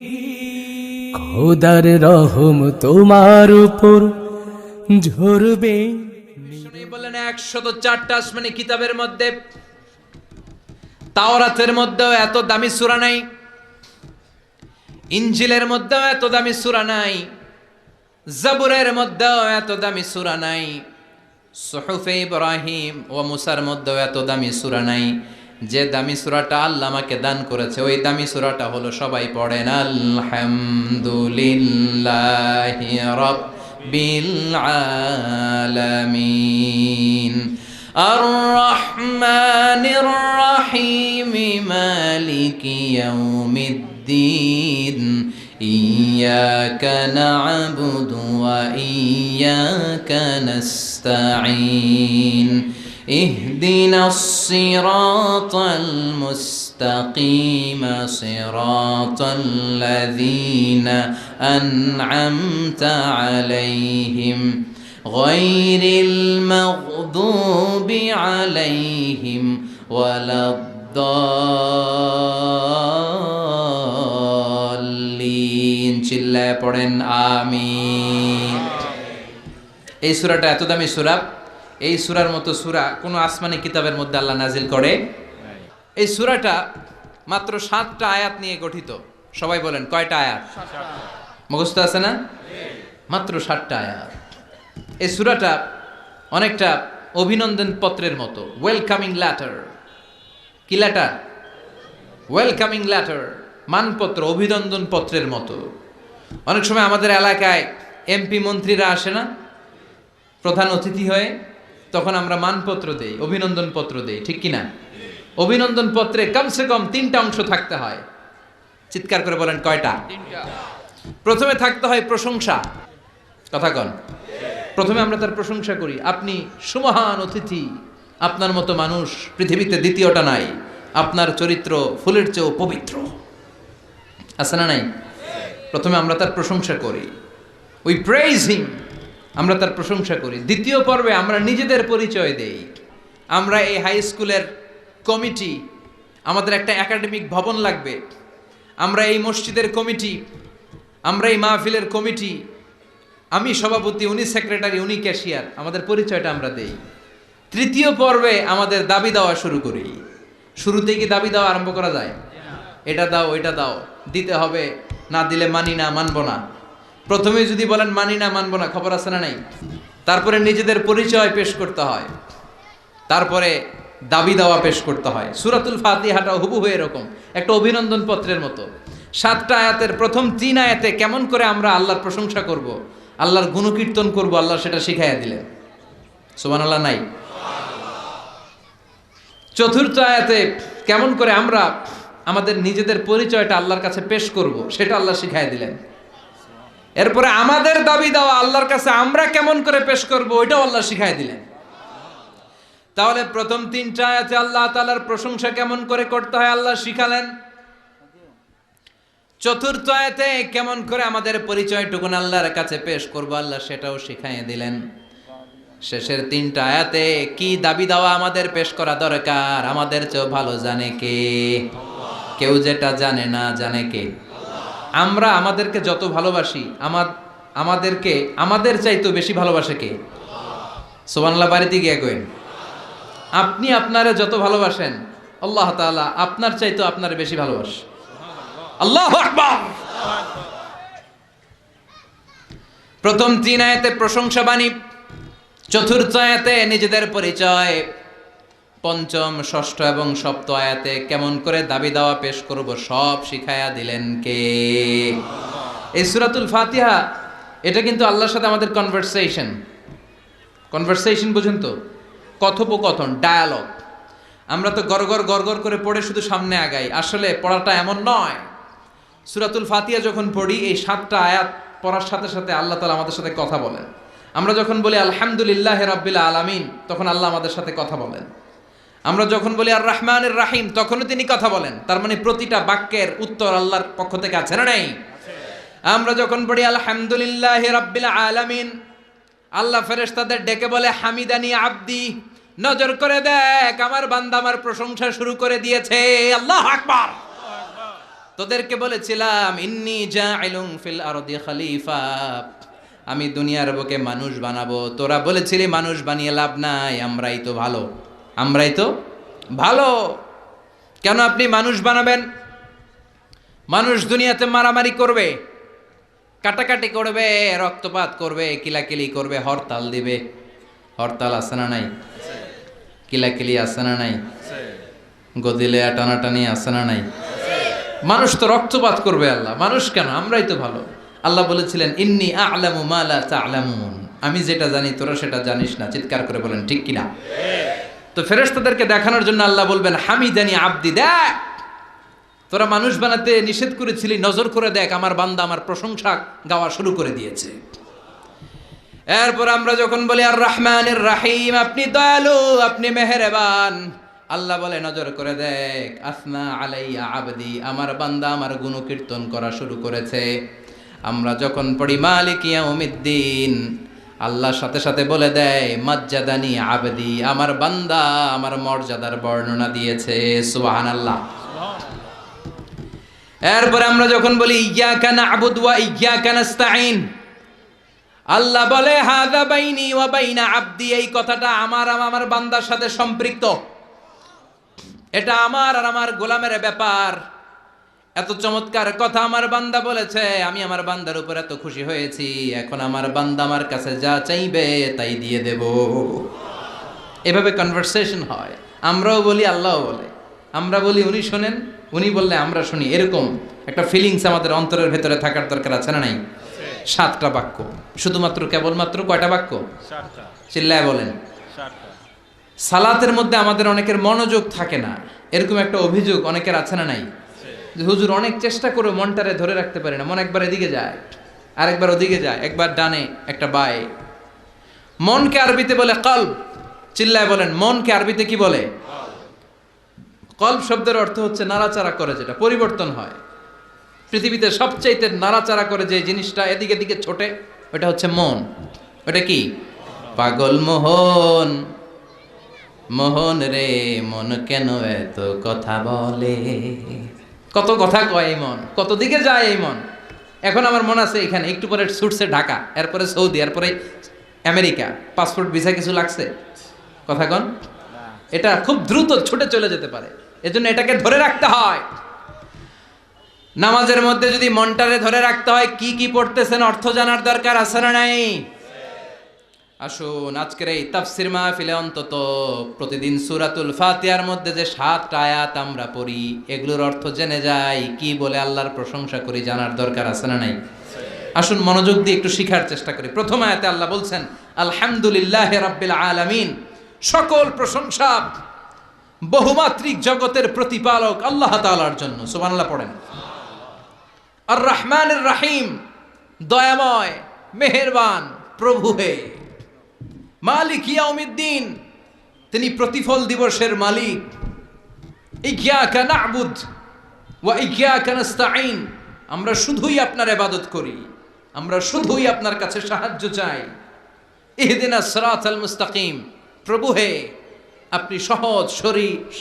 খোদার রহম তোমার উপর ঝরবে। শুনে বললেন 104টা আসমানি কিতাবের মধ্যে তাওরাতের মধ্যেও এত দামি সূরা নাই, ইনজিলের মধ্যেও এত দামি সূরা নাই, জাবুরের মধ্যেও এত দামি সূরা নাই, সুহুফে ইব্রাহিম ও মুসার মধ্যেও এত দামি সূরা নাই। যে দামি সূরাটা আল্লাহ আমাকে দান করেছে ওই দামি সূরাটা হলো, সবাই পড়েন আলহামদুলিল্লাহি রাব্বিল আলামিন আর রহমানির রহিম মালিকি ইয়াউমিদ্দিন ইয়্যাকা না'বুদু ওয়া ইয়্যাকা নাস্তাঈন ইহদিনাস সিরাতাল মুস্তাকিম সিরাতাল লাযীনা আন'আমতা আলাইহিম গায়রিল মাগদুবি আলাইহিম ওয়ালাদ-দাল্লিন। চিল্লায় পড়েন আমিন। এই সূরাটা এত দামি সূরা, এই সূরার মতো সূরা কোনো আসমানি কিতাবের মধ্যে আল্লাহ নাজিল করে। এই সূরাটা মাত্র 7টা আয়াত নিয়ে গঠিত। সবাই বলেন কয়টা আয়াত? মুখস্থ আছে না? মাত্র 7টা আয়াত। এই সূরাটা অনেকটা অভিনন্দন পত্রের মতো, ওয়েলকামিং লেটার। কি লেটার? ওয়েলকামিং লেটার, মানপত্র, অভিনন্দন পত্রের মতো। অনেক সময় আমাদের এলাকায় এমপি মন্ত্রীরা আসে না প্রধান অতিথি হয়ে, তখন আমরা মানপত্র দেই, অভিনন্দন পত্র দেই, ঠিক কিনা? অভিনন্দন পত্রে কমসে কম 3টা অংশ থাকতে হয়। চিৎকার করে বলেন কয়টা? 3টা। প্রথমে থাকতে হয় প্রশংসা। কথা কন। প্রথমে আমরা তার প্রশংসা করি, আপনি সুমহান অতিথি, আপনার মতো মানুষ পৃথিবীতে দ্বিতীয়টা নাই, আপনার চরিত্র ফুলের চেয়েও পবিত্র। আছে না নাই? প্রথমে আমরা তার প্রশংসা করি, উই প্রেইজ হিম, আমরা তার প্রশংসা করি। দ্বিতীয় পর্বে আমরা নিজেদের পরিচয় দেই। আমরা এই হাই স্কুলের কমিটি, আমাদের একটা একাডেমিক ভবন লাগবে, আমরা এই মসজিদের কমিটি, আমরা এই মাহফিলের কমিটি, আমি সভাপতি, উনি সেক্রেটারি, উনি ক্যাশিয়ার, আমাদের পরিচয়টা আমরা দেই। তৃতীয় পর্বে আমাদের দাবি দেওয়া শুরু করি। শুরুতেই কি দাবি দেওয়া আরম্ভ করা যায়? এটা দাও, ওইটা দাও, দিতে হবে, না দিলে মানি না, মানবো না। প্রথমে যদি বলেন মানি না, মানবো না, খবর আছে না নাই? তারপরে নিজেদের পরিচয় পেশ করতে হয়, তারপরে দাবি দাওয়া পেশ করতে হয়। সূরাতুল ফাতিহাটা হুবহু এরকম একটা অভিনন্দন পত্রের মতো। 7টা আয়াতের প্রথম 3 আয়াতে কেমন করে আমরা আল্লাহর প্রশংসা করব, আল্লাহর গুণকীর্তন করব, আল্লাহ সেটা শিখাইয়া দিলেন। সুবহানাল্লাহ নাই? চতুর্থ আয়াতে কেমন করে আমরা আমাদের নিজেদের পরিচয়টা আল্লাহর কাছে পেশ করব সেটা আল্লাহ শিখাইয়া দিলেন। এরপরে আমাদের দাবি দেওয়া আল্লাহর কাছে আমরা কেমন করে পেশ করব ওইটাও আল্লাহ শিখাই দিলেন। তাহলে প্রথম 3টা আয়াতে আল্লাহ তাআলার প্রশংসা কেমন করে করতে হয় আল্লাহ শিখালেন। চতুর্থ আয়াতে কেমন করে আমাদের পরিচয়টুকুন আল্লাহর কাছে পেশ করব আল্লাহ সেটাও শিখাইয়ে দিলেন। শেষের 3টা আয়াতে কি দাবি দেওয়া আমাদের পেশ করা দরকার, আমাদের চেয়েও ভালো জানে কে? কেউ যেটা জানে না, জানে কে? আমরা আমাদেরকে যত ভালোবাসি, আমাদেরকে আমাদের চাইতেও বেশি ভালোবাসে কে? সুবহানাল্লাহ বাড়িতে গিয়ে কইন। আপনি আপনারে যত ভালোবাসেন আল্লাহ তাআলা আপনার চাইতেও আপনারে বেশি ভালোবাসে। আল্লাহু আকবার। প্রথম 3 আয়াতে প্রশংসা বাণী, চতুর্থ আয়াতে নিজেদের পরিচয়, পঞ্চম, ষষ্ঠ এবং সপ্তম আয়াতে কেমন করে দাবি দাওয়া পেশ করব সব শিখায়া দিলেন কে? এই সূরাতুল ফাতিহা এটা কিন্তু আল্লাহর সাথে আমাদের কনভারসেশন বুঝেন তো, কথোপকথন, ডায়ালগ। আমরা তো গড়গড় করে পড়ে শুধু সামনে আগাই, আসলে পড়াটা এমন নয়। সূরাতুল ফাতিহা যখন পড়ি এই 7টা আয়াত পড়ার সাথে সাথে আল্লাহ তাআলা আমাদের সাথে কথা বলেন। আমরা যখন বলি আলহামদুলিল্লাহি রাব্বিল আলামিন তখন আল্লাহ আমাদের সাথে কথা বলেন। আমরা যখন বলি আর রহমানির রহিম তখনও তিনি কথা বলেন। তার মানে প্রতিটা বাক্যের উত্তর আল্লাহর পক্ষ থেকে আছে না নাই? আমরা যখন পড়ি আলহামদুলিল্লাহি রাব্বিল আলামিন, আল্লাহ ফেরেশতাদের ডেকে বলে হামিদানি আব্দি, নজর করে দেখ আমার বান্দা আমার প্রশংসা শুরু করে দিয়েছে। আল্লাহু আকবার। তোদেরকে বলেছিলাম ইন্নী জাইলুন ফিল আরদি খলিফা, আমি দুনিয়ার বুকে মানুষ বানাবো। তোরা বলেছিলি মানুষ বানিয়ে লাভ নাই, আমরাই তো ভালো, আমরাই তো ভালো। কেন আপনি মানুষ বানাবেন? মানুষ দুনিয়াতে মারামারি করবে, কাটাকাটি করবে, রক্তপাত করবে, কিলাকিলি করবে, হরতাল দিবে। হরতাল আছে না নাই? কিলাকিলি আছে না নাই? গদিলে টানাটানি আছে না নাই? মানুষ তো রক্তপাত করবে। আল্লাহ মানুষ কেন? আমরাই তো ভালো। আল্লাহ বলেছিলেন ইন্নী আ'লামু মা লা তা'লামুন, আমি যেটা জানি তোরা সেটা জানিস না। চিৎকার করে বলেন ঠিক কিনা? তো ফেরেশতাদেরকে দেখানোর জন্য আল্লাহ বলবেন হামিদানি আব্দি, দেখ তোরা মানুষ বানাতে নিষেধ করেছিলি, নজর করে দেখ আমার বান্দা আমার প্রশংসা গাওয়া শুরু করে দিয়েছে। এরপর আমরা যখন বলি আর রহমানির রাহিম, আপনি দয়ালু, আপনি মেহেরবান, আল্লাহ বলে নজর করে দেখ আসনা আলাইয়া আবদি, আমার বান্দা আমার গুণকীর্তন করা শুরু করেছে। আমরা যখন পড়ি মালিক ইয়াউমিদ্দিন, আল্লাহর সাথে সাথে বলে দেয় মাজ্জাদানি আবদি, আমার বান্দা আমার মর্যাদার বর্ণনা দিয়েছে। সুবহানাল্লাহ। এরপরে আমরা যখন বলি ইয়্যাকা না'বুদু ওয়া ইয়্যাকা নাস্তাঈন, আল্লাহ বলে হাযা বাইনি ওয়া বাইনা আবদি, এই কথাটা আমার বান্দার সাথে সম্পৃক্ত, এটা আমার আর আমার গোলামের ব্যাপার। এত চমৎকার কথা আমার বান্দা বলেছে, আমি আমার বান্দার উপর এত খুশি হয়েছি, এখন আমার বান্দা আমার কাছে যা চাইবে তাই দিয়ে দেব। এভাবে কনভারসেশন হয়। আমরাও বলি, আল্লাহও বলে। আমরা বলি উনি শোনেন, উনি বললে আমরা শুনি। এরকম একটা ফিলিংস আমাদের অন্তরের ভেতরে থাকার দরকার আছে না নাই? 7টা বাক্য, শুধুমাত্র কেবলমাত্র কয়টা বাক্য? চিল্লায় বলেন। সালাতের মধ্যে আমাদের অনেকের মনোযোগ থাকে না, এরকম একটা অভিযোগ অনেকের আছে না নাই? যে হুজুর অনেক চেষ্টা করে মনটারে ধরে রাখতে পারি না, মন একবার এদিকে যায়, আরেকবার ওদিকে যায়, একবার ডানে একটা বায়ে। মনকে আরবিতে বলে কলব। চিল্লায় বলেন মনকে আরবিতে কি বলে? কলব শব্দের অর্থ হচ্ছে নাড়াচাড়া করে, যেটা পরিবর্তন হয়। পৃথিবীতে সবচাইতে নাড়াচাড়া করে যে জিনিসটা এদিকে দিকে ছোটে, ওটা হচ্ছে মন। ওটা কি? পাগল মোহন, মোহন রে মন কেন এত কথা বলে। কত কথা কয় এই মন, কত দিকে যায় এই মন। এখন আমার মন আছে এখানে, একটু পরে ছুটছে ঢাকা, এরপরে সৌদি, এরপরে আমেরিকা। পাসপোর্ট ভিসা কিছু লাগছে? কথা কন। এটা খুব দ্রুত ছুটে চলে যেতে পারে, এজন্য এটাকে ধরে রাখতে হয়। নামাজের মধ্যে যদি মনটারে ধরে রাখতে হয়, কি কি পড়তেছেন অর্থ জানার দরকার আছে না নাই? আসুন আজকের এই তাফসির মাহফিলে অন্তত প্রতিদিন সূরাতুল ফাতিহার মধ্যে যে 7টা আয়াত আমরা পড়ি, এগুলোর অর্থ জেনে যাই, কি বলে আল্লাহর প্রশংসা করি, জানার দরকার আছে না নাই? আসুন মনোযোগ দিয়ে একটু শিখার চেষ্টা করি। প্রথম আয়াতে আল্লাহ বলছেন আলহামদুলিল্লাহি রাব্বিল আলামিন, সকল প্রশংসা বহুমাত্রিক জগতের প্রতিপালক আল্লাহ তাআলার জন্য। সুবহানাল্লাহ পড়েন। আর রহমানির রাহিম, দয়াময় মেহেরবান প্রভু হে। মালিক ইয়াউমিদ্দিন, তিনি প্রতিফল দিবসের মালিক। ইয়্যাকা না'বুদ ওয়া ইয়্যাকা নাস্তাঈন, আমরা শুধুই আপনার ইবাদত করি, আমরা শুধুই আপনার কাছে সাহায্য চাই। ইহদিনাস সিরাতাল মুস্তাকিম, প্রভু হে আপনি সহজ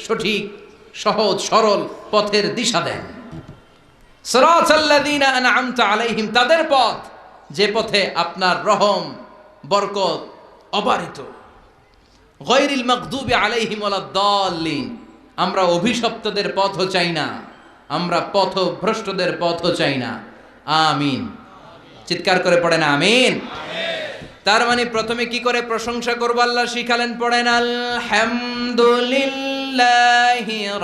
সঠিক সহজ সরল পথের দিশা দেন। সিরাতাল্লাযীনা আন'আমতা আলাইহিম, তাদের পথ যে পথে আপনার রহম বরকত অবারিত। গায়রিল মাগদুবি আলাইহিম ওয়ালাদ-দাল্লিন, আমরা অভিশপ্তদের পথও চাই না, আমরা পথভ্রষ্টদের পথও চাই না। আমিন। চিৎকার করে পড়েন আমিন। তার মানে প্রথমে কি করে প্রশংসা করব আল্লাহ শিখালেন, পড়েন আলহামদুলিল্লাহি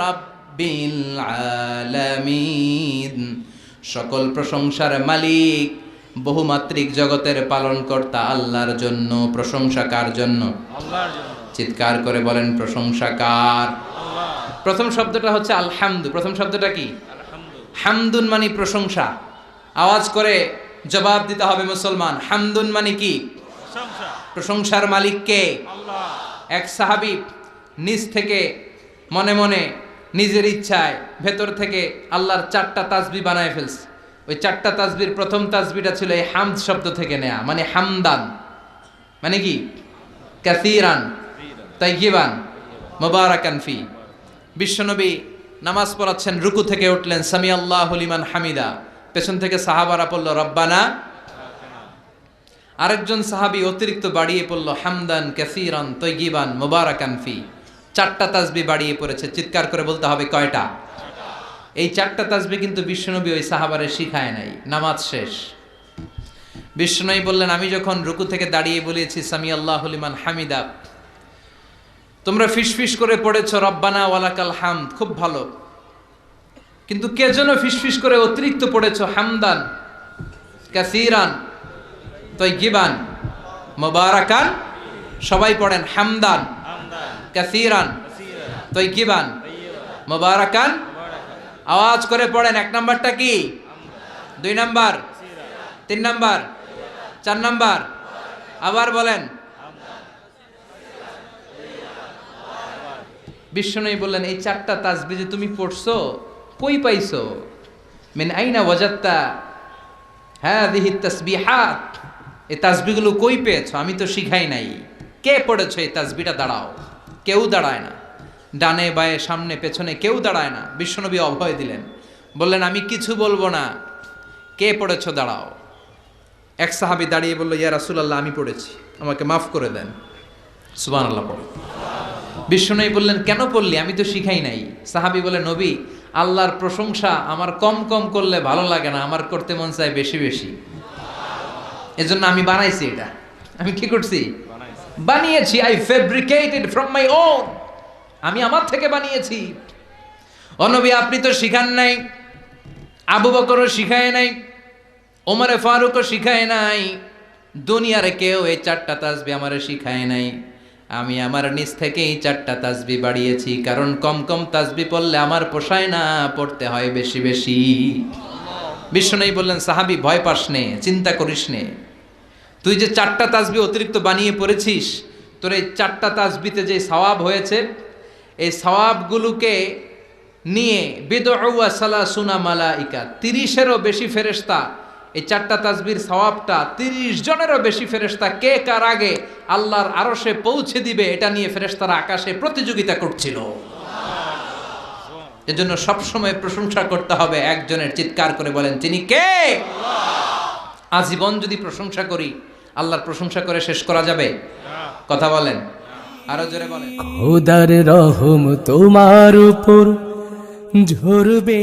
রাব্বিল আলামিন। সকল প্রশংসার মালিক বহুমাত্রিক জগতের পালনকর্তা আল্লাহর জন্য। প্রশংসা কার জন্য? আল্লাহর জন্য। চিৎকার করে বলেন প্রশংসা কার? আল্লাহ। প্রথম শব্দটা হচ্ছে আলহামদু। প্রথম শব্দটা কি? হামদুন মানে প্রশংসা। আওয়াজ করে জবাব দিতে হবে মুসলমান, হামদুন মানে কি? প্রশংসা। প্রশংসার মালিক কে? আল্লাহ। এক সাহাবী নিজ থেকে মনে মনে নিজের ইচ্ছায় ভেতর থেকে আল্লাহর 4টা তাসবিহ বানায় ফেলছে। ওই 4টা তাসবির প্রথম তাসবিহটা ছিল এই হামদ শব্দ থেকে নেয়া, মানে হামদান মানে কি? কাসীরান তাইয়িবান মুবারাকান ফি। বিশ্বনবী নামাজ পড়াচ্ছেন, রুকু থেকে উঠলেন, সামি আল্লাহু লিমান হামিদা, পেছন থেকে সাহাবারা পড়ল রব্বানা। আরেকজন সাহাবী অতিরিক্ত বাড়িয়ে পড়ল হামদান কাসীরান তাইয়িবান মুবারাকান ফি। 4টা তাসবিহ বাড়িয়ে পড়েছে, চিৎকার করে বলতে হবে কয়টা? এই 4টা তাসবিহ কিন্তু বিশ্বনবী ওই সাহাবারে শিখায় নাই। নামাজ শেষ, বিশ্বনবী বললেন, আমি যখন রুকু থেকে দাঁড়িয়ে বলেছি সামি আল্লাহু লিমান হামিদা, তোমরা ফিসফিস করে পড়েছো রব্বানা ওয়ালাকাল হামদ, খুব ভালো, কিন্তু কে যেন ফিসফিস করে অতিরিক্ত পড়েছো হামদান কাসীরান তাইয়িবান মুবারাকান। সবাই পড়েন হামদান কাসীরান তাইয়িবান মুবারাকান। আওয়াজ করে পড়েন। 1 নাম্বারটা কি? 2 নাম্বার, 3 নাম্বার, 4 নাম্বার? আবার বলেন। বিশ্বনবী বললেন, এই 4টা তাসবিহ যে তুমি পড়ছো কই পাইছো? মিন আইনা ওয়াজাদতা হাযিহি তাসবিহাত, এই তাসবিহগুলো কই পেয়েছো? আমি তো শিখাই নাই। কে পড়েছো এই তাসবিহটা? দাঁড়াও। কেউ দাঁড়ায় না, ডানে বায়ে সামনে পেছনে কেউ দাঁড়ায় না। বিশ্বনবী অভয় দিলেন, বললেন, আমি কিছু বলবো না, কে পড়েছো দাঁড়াও। এক সাহাবী দাঁড়িয়ে বলল, ইয়া রাসূলুল্লাহ, আমি পড়েছি, আমাকে মাফ করে দেন। সুবহানাল্লাহ পড়ো। বিশ্বনবী বললেন, কেন পড়লি? আমি তো শিখাই নাই। সাহাবী বলে, নবী, আল্লাহর প্রশংসা আমার কম কম করলে ভালো লাগে না, আমার করতে মন চায় বেশি বেশি, এজন্য আমি বানাইছি। এটা আমি কি করছি? বানিয়েছি। I fabricated from my own, আমি আমার থেকে বানিয়েছি। ও নবী, আপনি তো শিখান নাই, আবু বকরও শিখায় নাই, ওমরে ফারুকও শিখায় নাই, দুনিয়ার কেউ এই 4টা তাসবিহ আমারে শিখায় নাই। আমি আমার নিজ থেকেই 4টা তাসবিহ বাড়িয়েছি, কারণ কম কম তাসবিহ পড়লে আমার পোষায় না, পড়তে হয় বেশি বেশি। বিশ্বনবী বললেন, সাহাবী, ভয় পাস নে, চিন্তা করিস নে, তুই যে 4টা তাসবিহ অতিরিক্ত বানিয়ে পড়েছিস, তোর এই 4টা তাসবিহতে যে সওয়াব হয়েছে, এই সওয়াবগুলোকে নিয়ে বিদউ ওয়া সালাসুনা মালাইকা, 30-এরও বেশি ফেরেশতা এই 4টা তাসবিহর সওয়াবটা 30 জনেরও বেশি ফেরেশতা কে কার আগে আল্লাহর আরশে পৌঁছে দিবে, এটা নিয়ে ফেরেশতারা আকাশে প্রতিযোগিতা করছিল। এজন্য সবসময় প্রশংসা করতে হবে একজনের। চিৎকার করে বলেন, তিনি কে? আজীবন যদি প্রশংসা করি, আল্লাহর প্রশংসা করে শেষ করা যাবে? কথা বলেন, আরো জোরে বলেন। খোদার রহম তোমার উপর ঝরবে